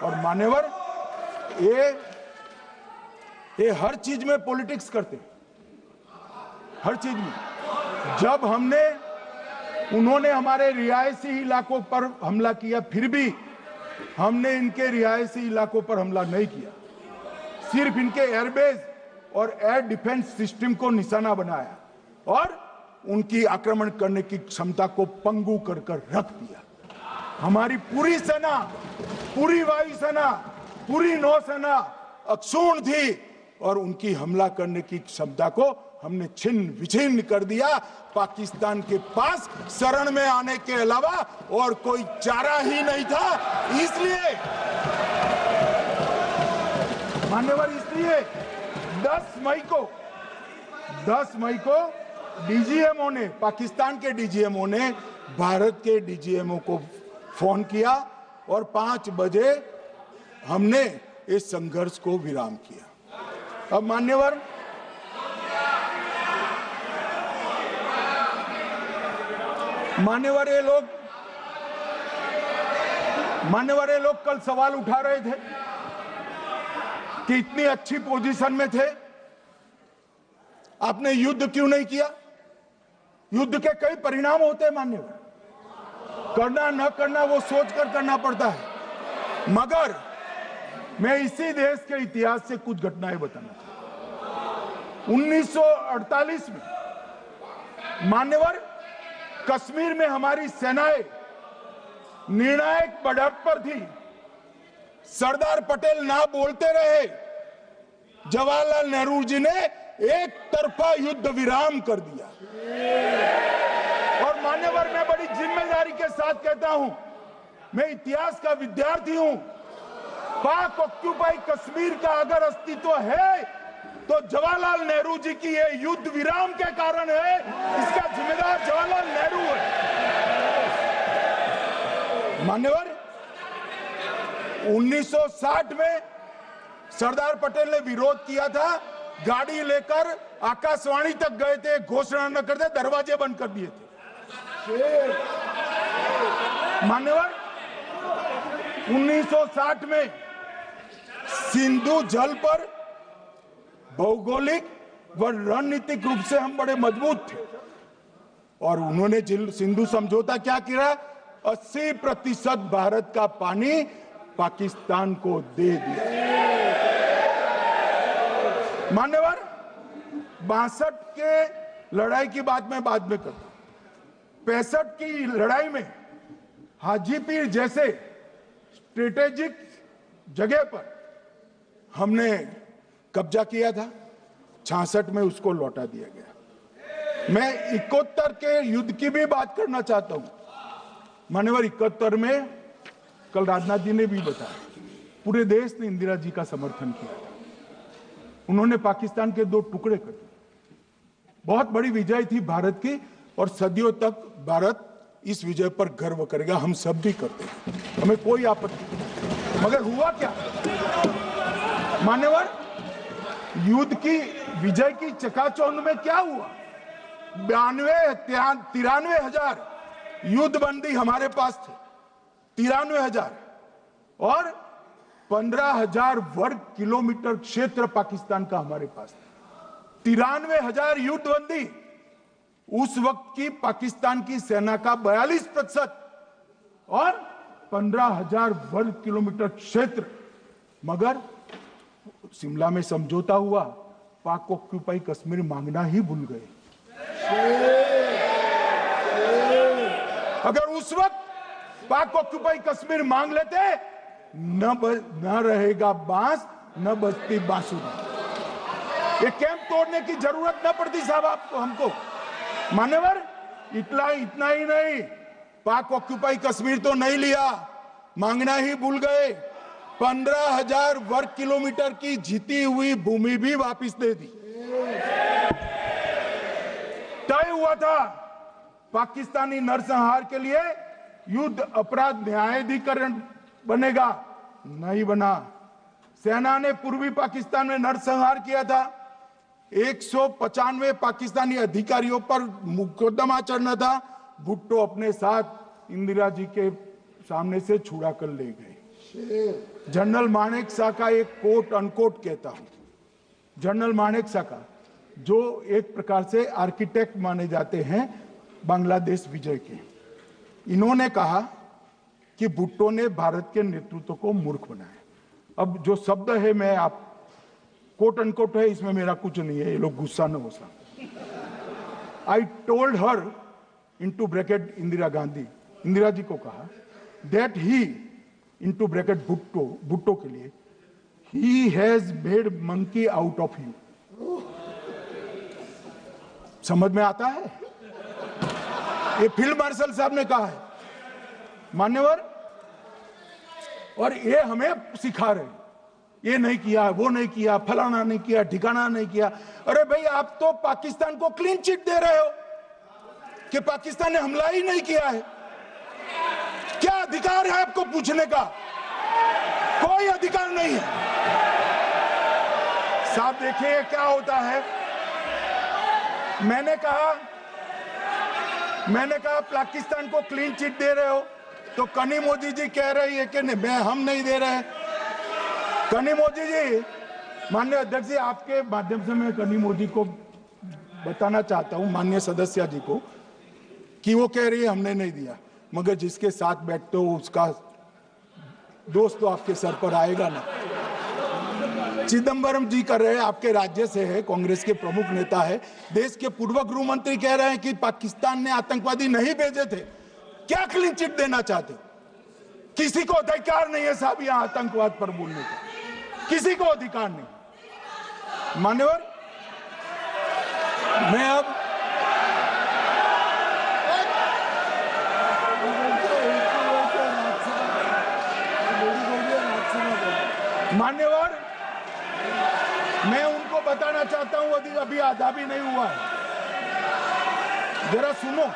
और मान्यवर ये हर चीज में पॉलिटिक्स करते हैं, हर चीज में। जब उन्होंने हमारे रिहायशी इलाकों पर हमला किया, फिर भी हमने इनके रिहायशी इलाकों पर हमला नहीं किया, सिर्फ इनके एयरबेस और एयर डिफेंस सिस्टम को निशाना बनाया और उनकी आक्रमण करने की क्षमता को पंगु कर रख दिया। हमारी पूरी सेना, पूरी वायुसेना, पूरी नौसेना अक्षुण्ण थी और उनकी हमला करने की क्षमता को हमने छिन्न विछिन्न कर दिया। पाकिस्तान के पास शरण में आने के अलावा और कोई चारा ही नहीं था। इसलिए मान्यवर, इसलिए 10 मई को डीजीएमओ ने, पाकिस्तान के डीजीएमओ ने भारत के डीजीएमओ को फोन किया और 5 बजे हमने इस संघर्ष को विराम किया। अब मान्यवर, ये लोग कल सवाल उठा रहे थे कि इतनी अच्छी पोजीशन में थे, आपने युद्ध क्यों नहीं किया? युद्ध के कई परिणाम होते हैं मान्यवर, करना न करना वो सोचकर करना पड़ता है। मगर मैं इसी देश के इतिहास से कुछ घटनाएं बताना चाहता हूं। 1948 में मान्यवर, कश्मीर में हमारी सेनाएं निर्णायक बढ़त पर थी। सरदार पटेल ना बोलते रहे, जवाहरलाल नेहरू जी ने एक तरफा युद्ध विराम कर दिया। और मान्यवर, मैं बड़ी जिम्मेदारी के साथ कहता हूं, मैं इतिहास का विद्यार्थी हूं। पाक ऑक्यूपाई कश्मीर का अगर अस्तित्व है तो जवाहरलाल नेहरू जी की ये युद्ध विराम के कारण है। इसका जिम्मेदार जवाहरलाल नेहरू है। मान्यवर, 1960 में सरदार पटेल ने विरोध किया था, गाड़ी लेकर आकाशवाणी तक गए थे, घोषणा न करते, दरवाजे बंद कर दिए थे। मान्यवर, 1960 में सिंधु जल पर भौगोलिक व रणनीतिक रूप से हम बड़े मजबूत थे और उन्होंने सिंधु समझौता क्या किया? 80% भारत का पानी पाकिस्तान को दे दिया। मान्यवर, 62 के लड़ाई की बात मैं बाद में करता हूं। 65 की लड़ाई में हाजीपीर जैसे स्ट्रेटेजिक जगह पर हमने कब्जा किया था, 66 में उसको लौटा दिया गया। मैं 71 के युद्ध की भी बात करना चाहता हूं। मान्यवर, 71 में कल राजनाथ जी ने भी बताया, पूरे देश ने इंदिरा जी का समर्थन किया था। उन्होंने पाकिस्तान के 2 टुकड़े कर दिए। बहुत बड़ी विजय थी भारत की और सदियों तक भारत इस विजय पर गर्व करेगा। हम सब भी करते हैं, हमें कोई आपत्ति नहीं। मगर हुआ क्या मान्यवर? युद्ध की विजय की चकाचौंध में क्या हुआ? 93 हजार युद्धबंदी हमारे पास थे, 93 हजार, और 15,000 वर्ग किलोमीटर क्षेत्र पाकिस्तान का हमारे पास था। 93 हजार युद्धबंदी, उस वक्त की पाकिस्तान की सेना का 42% और 15,000 वर्ग किलोमीटर क्षेत्र। मगर शिमला में समझौता हुआ, पाक ऑक्यूपाई कश्मीर मांगना ही भूल गए। अगर उस वक्त पाक ऑक्यूपाई कश्मीर मांग लेते, न रहेगा बांस, न बजती बांसुरी। ये कैंप तोड़ने की जरूरत न पड़ती साहब आपको, हमको। मान्यवर, इतना ही नहीं, पाक ऑक्यूपाई कश्मीर तो नहीं लिया, मांगना ही भूल गए। 15,000 वर्ग किलोमीटर की जीती हुई भूमि भी वापस दे दी। तय हुआ था पाकिस्तानी नरसंहार के लिए युद्ध अपराध न्यायाधिकरण बनेगा, नहीं बना। सेना ने पूर्वी पाकिस्तान में नरसंहार किया था। 195 पाकिस्तानी अधिकारियों पर मुकदमा चढ़ना था। भुट्टो अपने साथ इंदिरा जी के सामने से छुड़ा कर ले गए। जनरल मानेकशॉ का एक कोट अनकोट कहता हूं। जनरल मानेकशॉ का, जो एक प्रकार से आर्किटेक्ट माने जाते हैं बांग्लादेश विजय के, इन्होंने कहा कि भुट्टो ने भारत के नेतृत्व को मूर्ख बनाया। अब जो शब्द है, मैं आप कोट अनकोट है, इसमें मेरा कुछ नहीं है, ये लोग गुस्सा न हो सकते। I told her into bracket Indira Gandhi, Indira ji को कहा that he into bracket Bhutto के लिए, he has made monkey out of you. समझ में आता है? ये फील्ड मार्शल साहब ने कहा है, मान्यवर, और ये हमें सिखा रहे, ये नहीं किया, वो नहीं किया, फलाना नहीं किया, ठिकाना नहीं किया। अरे भाई, आप तो पाकिस्तान को क्लीन चिट दे रहे हो कि पाकिस्तान ने हमला ही नहीं किया है। क्या अधिकार है आपको पूछने का? कोई अधिकार नहीं है साहब। देखिए क्या होता है, मैंने कहा पाकिस्तान को क्लीन चिट दे रहे हो, तो कनी मोदी जी कह रही है कि नहीं, हम नहीं दे रहे। कनी मोदी जी, माननीय अध्यक्ष जी, आपके माध्यम से मैं कनी मोदी को बताना चाहता हूं, माननीय सदस्य जी को, कि वो कह रही है हमने नहीं दिया, मगर जिसके साथ बैठते हो उसका दोस्त तो आपके सर पर आएगा ना। चिदंबरम जी कर रहे हैं, आपके राज्य से है, कांग्रेस के प्रमुख नेता है, देश के पूर्व गृह मंत्री कह रहे हैं कि पाकिस्तान ने आतंकवादी नहीं भेजे थे। क्या क्लीन चिट देना चाहते? किसी को अधिकार नहीं है साहब यहां आतंकवाद पर बोलने का, किसी को अधिकार नहीं। मान्यवर, मैं अब मान्यवर, मैं उनको बताना चाहता हूं, अभी आधा भी नहीं हुआ है, जरा सुनो।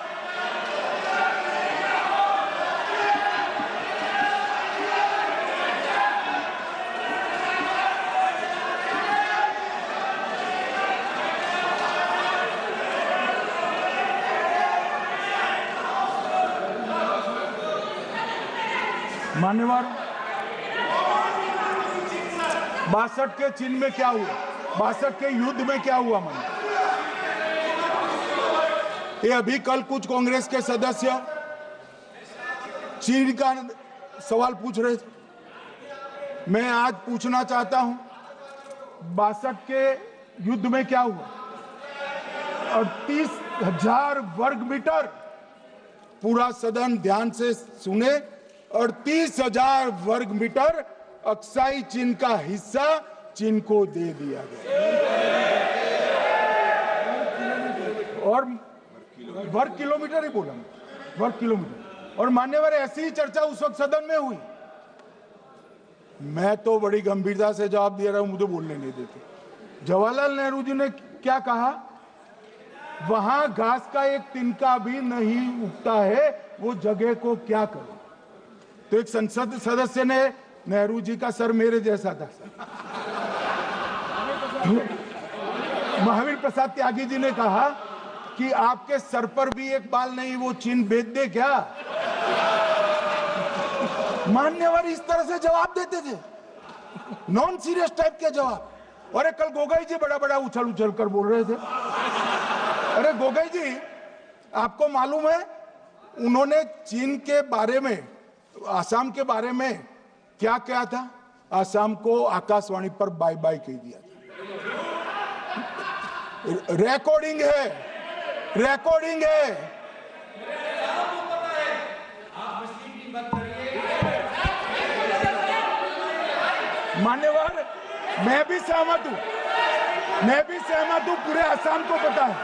मान्यवर, 62 के चिन्ह में क्या हुआ, 62 के युद्ध में क्या हुआ? मान्य, ये अभी कल कुछ कांग्रेस के सदस्य चीन का सवाल पूछ रहे थे, मैं आज पूछना चाहता हूं 62 के युद्ध में क्या हुआ? 38,000 वर्ग मीटर, पूरा सदन ध्यान से सुने, 38,000 वर्ग मीटर अक्साई चीन का हिस्सा चीन को दे दिया गया। और वर्ग किलोमीटर ही बोला, वर्ग किलोमीटर। और मान्यवर, ऐसी ही चर्चा उस वक्त सदन में हुई। मैं तो बड़ी गंभीरता से जवाब दे रहा हूं, मुझे बोलने नहीं देते। जवाहरलाल नेहरू जी ने क्या कहा? वहां घास का एक तिनका भी नहीं उगता है, वो जगह को क्या करो। तो एक संसद सदस्य ने, नेहरू जी का सर मेरे जैसा था, महावीर प्रसाद त्यागी जी ने कहा कि आपके सर पर भी एक बाल नहीं, वो चीन बेच दे क्या? मान्यवर इस तरह से जवाब देते थे, नॉन सीरियस टाइप के जवाब। और कल गोगोई जी बड़ा बड़ा उछल कर बोल रहे थे। अरे गोगोई जी, आपको मालूम है उन्होंने चीन के बारे में, आसाम के बारे में क्या क्या था? आसाम को आकाशवाणी पर बाय बाय कह दिया था। रिकॉर्डिंग है, रिकॉर्डिंग है। मान्यवर, मैं भी सहमत हूं, पूरे आसाम को पता है।